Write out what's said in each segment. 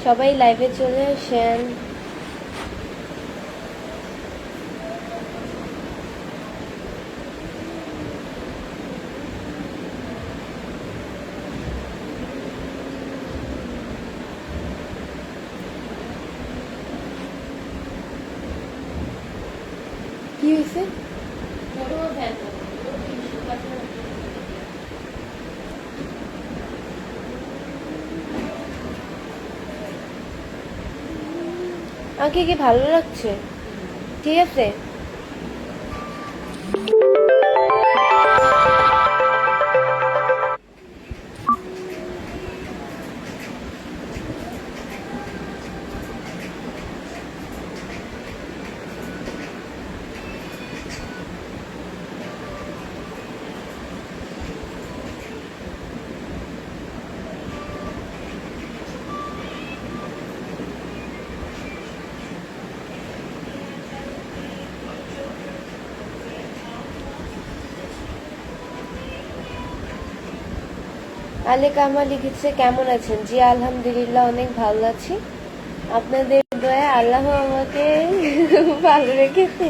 সবাই লাইভে চলে আসেন। কি হয়েছে? আমাকে কি ভালো লাগছে? ঠিক আছে। আলেকা আমা লিখেছে, কেমন আছেন? জি আলহামদুলিল্লাহ, অনেক ভালো আছি। আপনাদের দয়া আল্লাহ আমাকে ভালো রেখেছে।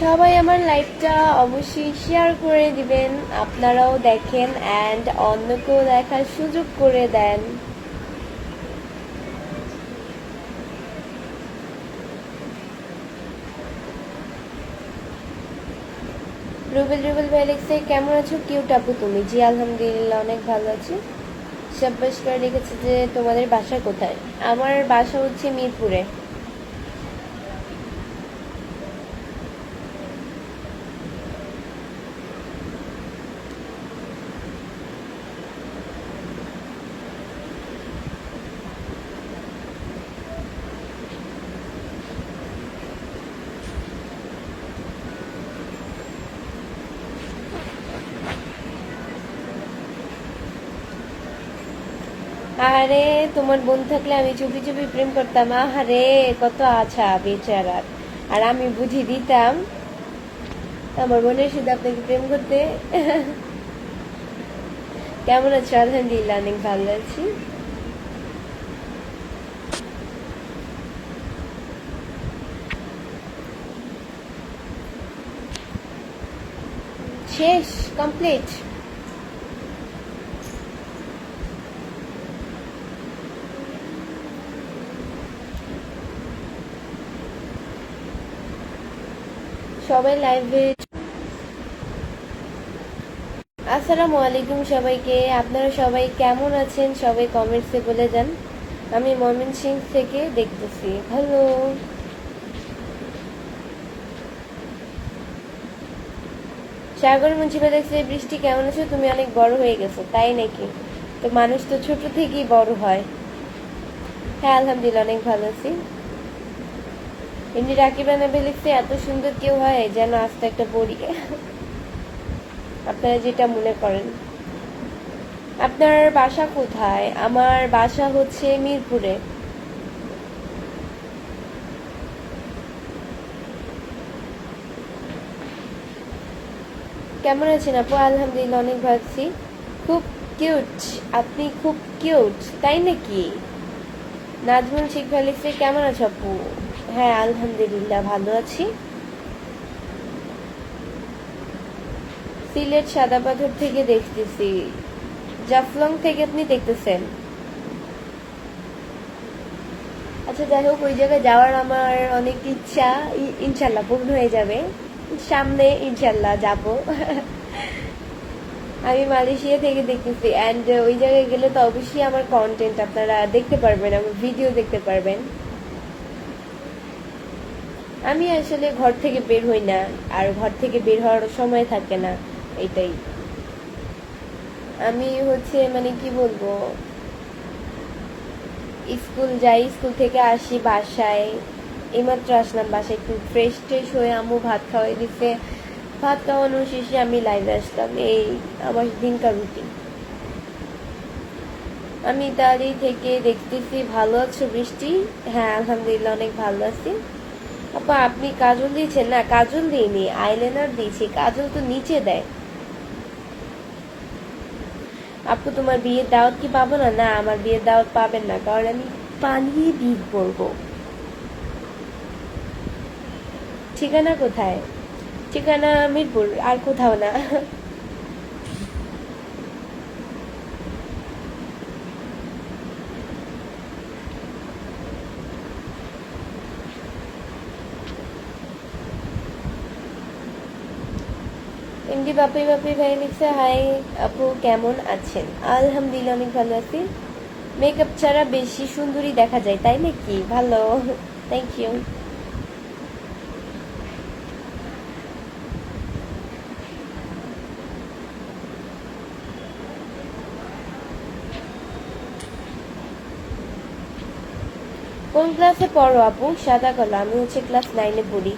সবাই আমার লাইভটা অবশ্যই শেয়ার করে দিবেন, আপনারাও দেখেন অ্যান্ড অন্যকেও দেখার সুযোগ করে দেন। রুবেল ভাই লিখছে, কেমন আছো কিউট আপু তুমি? জি আলহামদুলিল্লাহ, অনেক ভালো আছি। শাব্বাস করে লিখেছে যে তোমাদের বাসা কোথায়? আমার বাসা হচ্ছে মিরপুরে। আরে তোমার বোন থাকলে আমি চুপি চুপি প্রেম করতাম। আহারে কত আছা বেচারার। আর আমি বুঝি দিতাম আমার বোনের সাথে আপনাকে প্রেম করতে। কেমন আছো? আলহামদুলিল্লাহ, অনেক ভালো আছি। শেষ, কমপ্লিট। সবাই লাইভে। আসসালামু আলাইকুম সবাইকে। আপনারা সবাই কেমন আছেন? সবাই কমেন্টসে বলে যান। আমি ময়মনসিংহ থেকে দেখতেছি। হ্যালো। সাগর মুন্সিপা দেখছে, বৃষ্টি কেমন আছো? তুমি অনেক বড় হয়ে গেছো। তাই নাকি? তো মানুষ তো ছোট থেকেই বড় হয়। হ্যাঁ আলহামদুলিল্লাহ, অনেক ভালো আছি। এমনি রাকিবা নেবে লিখছে, এত সুন্দর কেউ হয় যেন আস্তে একটা পড়ি। আপনারা যেটা মনে করেন। আপনার বাসা কোথায়? আমার বাসা হচ্ছে মিরপুরে। কেমন আছেন আপু? আলহামদুলিল্লাহ, অনেক ভালো আছি। খুব কিউট। আপনি খুব কিউট, তাই নাকি? নাজমুল শেখ ভাই লিখছে, কেমন আছো আপু? হ্যাঁ আলহামদুলিল্লাহ, ভালো আছি। সিলেট সাদা পাথর থেকে দেখতেছি। জাফলং থেকে আপনি দেখতেছেন? আচ্ছা যাই হোক, ওই জায়গায় যাওয়ার আমার অনেক ইচ্ছা। ইনশাল্লাহ পূর্ণ হয়ে যাবে সামনে, ইনশাল্লাহ যাব। আমি মালয়েশিয়া থেকে দেখতেছি অ্যান্ড ওই জায়গায় গেলে তো অবশ্যই আমার কন্টেন্ট আপনারা দেখতে পারবেন, আমার ভিডিও দেখতে পারবেন। আমি আসলে ঘর থেকে বের হই না, আর ঘর থেকে বের হওয়ার সময় থাকে না, এটাই। আমি হচ্ছে মানে কি বলবো, স্কুল যাই, স্কুল থেকে আসি বাসায়, এইমাত্র আসলাম বাসায়, একটু ফ্রেশ ট্রেশ হয়ে আম্মু ভাত খাওয়াই দিচ্ছে। ভাত খাওয়ানো শেষে আমি লাইভে আসলাম। এই আমার দিনকার রুটিন। আমি ইতালি থেকে দেখতেছি। ভালো আছো বৃষ্টি? হ্যাঁ আলহামদুলিল্লাহ, অনেক ভালো আছি। আপা আপনি কাজল দিয়েছেন? না, কাজল দিইনি, আইলাইনার দিয়েছি। কাজল তো নিচে দেয়। আপু তোমার বিয়ের দাওয়াত কি পাবো না? না, আমার বিয়ের দাওয়াত পাবেন না, কারণ আমি পালিয়ে বিয়ে করবো। ঠিকানা কোথায়? ঠিকানা মিরপুর, আর কোথাও না। এমডি বাপি বাপি ভাই লিখছে, হাই আপু কেমন আছেন? আলহামদুলিল্লাহ অনেক ভালো আছি। মেকআপ ছাড়া বেশি সুন্দরী দেখা যায়, তাই নাকি? ভালো, থ্যাংক ইউ। কোন ক্লাসে পড়ো আপু? সাদা কলা, আমি হচ্ছে ক্লাস 9-এ পড়ি।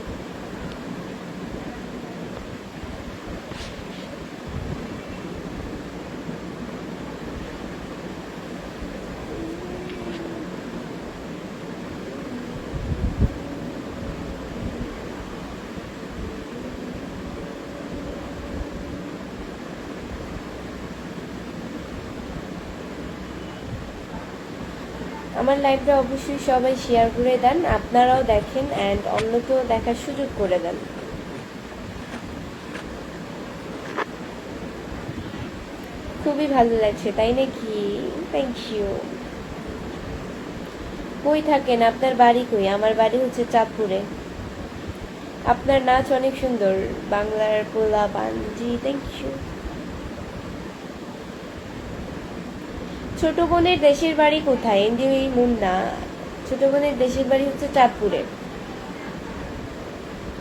আমার লাইভটা অবশ্যই সবাই শেয়ার করে দেন, আপনারাও দেখেন অ্যান্ড অন্যকেও দেখার সুযোগ করে দেন। খুবই ভালো লাগছে, তাই নাকি? Thank you. কই থাকেন? আপনার বাড়ি কই? আমার বাড়ি হচ্ছে চাঁদপুরে। আপনার নাচ অনেক সুন্দর, বাংলার পোলা পান। জি, থ্যাংক ইউ। ছোট বোনের দেশের বাড়ি কোথায়? এমডি মুন্না, ছোট বোনের দেশের বাড়ি হচ্ছে চাঁদপুরে।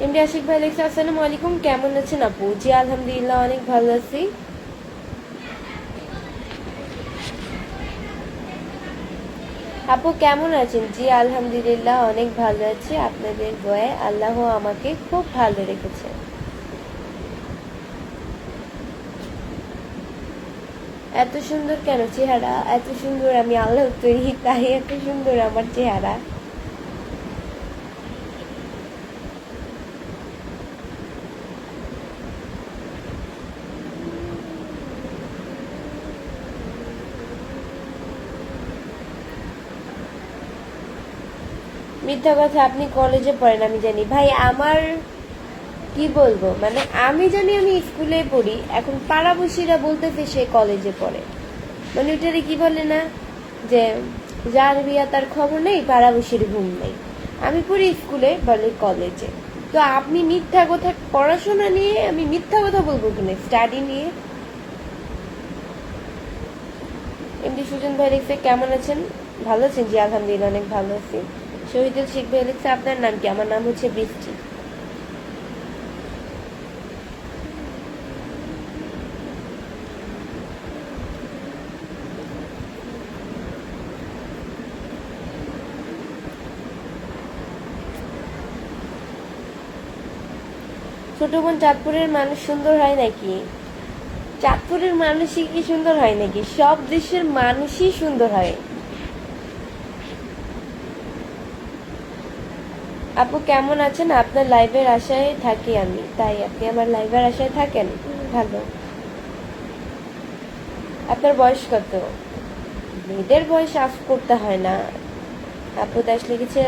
এমডি আশিক ভাই লেখছে, আসসালামু আলাইকুম, কেমন আছেন আপু? জি আলহামদুলিল্লাহ অনেক ভালো আছি। আপু কেমন আছেন? জি আলহামদুলিল্লাহ অনেক ভালো আছি, আপনাদের দোয়ায় আল্লাহ আমাকে খুব ভালো রেখেছে। এত সুন্দর কেন চেহারা? এত সুন্দর আমি আল্লাহ তৈরি, তাই এত সুন্দর আমার চেহারা। মিথ্যা কথা, আপনি কলেজে পড়েন আমি জানি ভাই। আমার কি বলবো, মানে আমি জানি আমি স্কুলে পড়ি, এখন পাড়াবসীরা বলতেছে সে কলেজে পড়ে। মানে ওইটারে কি বলে না, যে যার বিয়া তার খবর নেই, পাড়াবসীর ঘুম নেই। আমি পড়ি স্কুলে, বলে কলেজে। তো আপনি মিথ্যা কথা, পড়াশোনা নিয়ে আমি মিথ্যা কথা বলবো কিনা, স্টাডি নিয়ে। এমডি সুজন ভাই লিখছে, কেমন আছেন? ভালো আছেন? জি আলহামদুলিল্লাহ অনেক ভালো আছি। শহীদুল শেখ ভাই লিখছে, আপনার নাম কি? আমার নাম হচ্ছে বৃষ্টি। ছোট বোন, চাঁদপুরের মানুষ সুন্দর হয় নাকি? চাঁদপুরের মানুষই কি সুন্দর হয় নাকি? সব দেশের মানুষই সুন্দর হয়। আপু কেমন আছেন? আপনার লাইভের আশায় থাকি আমি। তাই আপনি আমার লাইভের আশায় থাকেন? ভালো। আপনার বয়স কত? মেয়েদের বয়স আফ করতে হয় না। আপু দাস লিখেছে,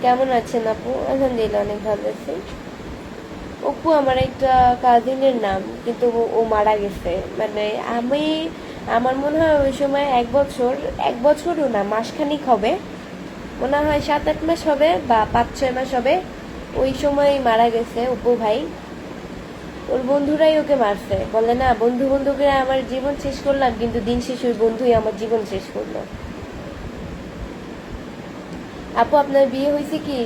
কেমন আছেন আপু? আলহামদুলিল্লাহ অনেক ভালো আছি। অপু আমার একটা কাজিনের নাম, কিন্তু ও মারা গেছে। মানে আমি, আমার মনে হয় ওই সময় 1 বছর, 1 বছরও না, মাসখানিক হবে মনে হয়, 7-8 মাস হবে বা 5-6 মাস হবে। ওই সময় মারা গেছে অপু ভাই। ওর বন্ধুরাই ওকে মারছে, বলে না বন্ধু বন্ধু করে আমার জীবন শেষ করলাম, কিন্তু দিন শেষ ওই বন্ধুই আমার জীবন শেষ করলো। আপু আপনার বিয়ে হয়েছে কি?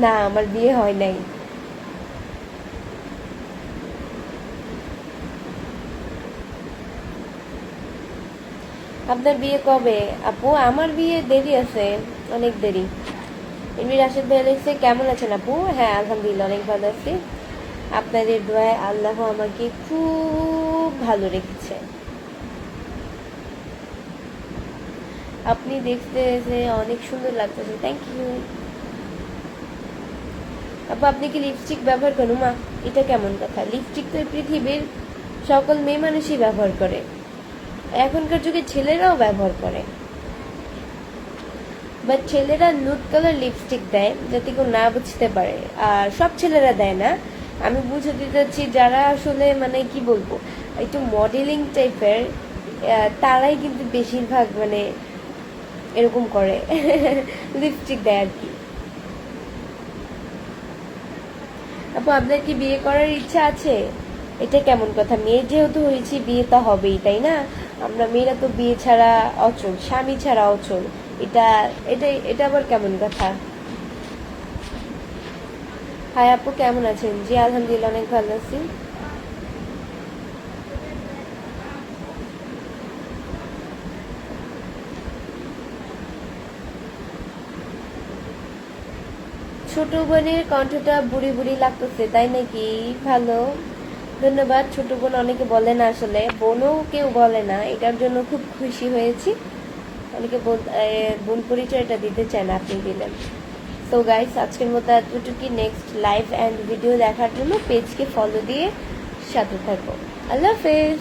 না, আমার বিয়ে হয় নাই। আপনার বিয়ে কবে? আপু আমার বিয়ে দেরি আছে, অনেক দেরি। এমনি রাশেদ ভাই লিখছে, কেমন আছেন আপু? হ্যাঁ আলহামদুলিল্লাহ অনেক ভালো আছি, আপনাদের দোয়ায় আল্লাহ আমাকে খুব ভালো রেখেছে। আপনি দেখতে যে অনেক সুন্দর লাগতেছে, থ্যাংক ইউ। আপু আপনি কি লিপস্টিক ব্যবহার করেন? মা এটা কেমন কথা? লিপস্টিক তো পৃথিবীর সকল মেয়ে মানুষই ব্যবহার করে, এখনকার যুগে ছেলেরাও ব্যবহার করে, বাট ছেলেরা নুড কালার লিপস্টিক দেয় যাতে কেউ না বুঝতে পারে, আর সব ছেলেরা দেয় না। আমি বুঝাতে চাচ্ছি যারা আসলে মানে কি বলবো একটু মডেলিং টাইপের, তারাই কিন্তু বেশিরভাগ মানে এরকম করে লিপস্টিক দেয় আর কি। আপু আপনার কি বিয়ে করার ইচ্ছা আছে? এটা কেমন কথা? মেয়ে যেহেতু হয়েছি বিয়ে তো হবেই, তাই না? আমরা মেয়েরা তো বিয়ে ছাড়া অচল, স্বামী ছাড়া অচল। এটা এটা এটা আবার কেমন কথা? হাই আপু কেমন আছেন? জি আলহামদুলিল্লাহ অনেক ভালো আছি। ছোট বোনের কণ্ঠটা বুড়ি বুড়ি লাগতেছে, তাই নাকি? ভালো, ধন্যবাদ। ছোট বোন অনেকে বলে না, আসলে বোনও কেউ বলে না, এটার জন্য খুব খুশি হয়েছি। অনেকে বোন পরিচয়টা দিতে চায় না, আপনি দিলেন। তো গাইস আজকের মতো এতটুকু। নেক্সট লাইভ অ্যান্ড ভিডিও দেখার জন্য পেজকে ফলো দিয়ে সাথে থাকো। আল্লাহ হাফেজ।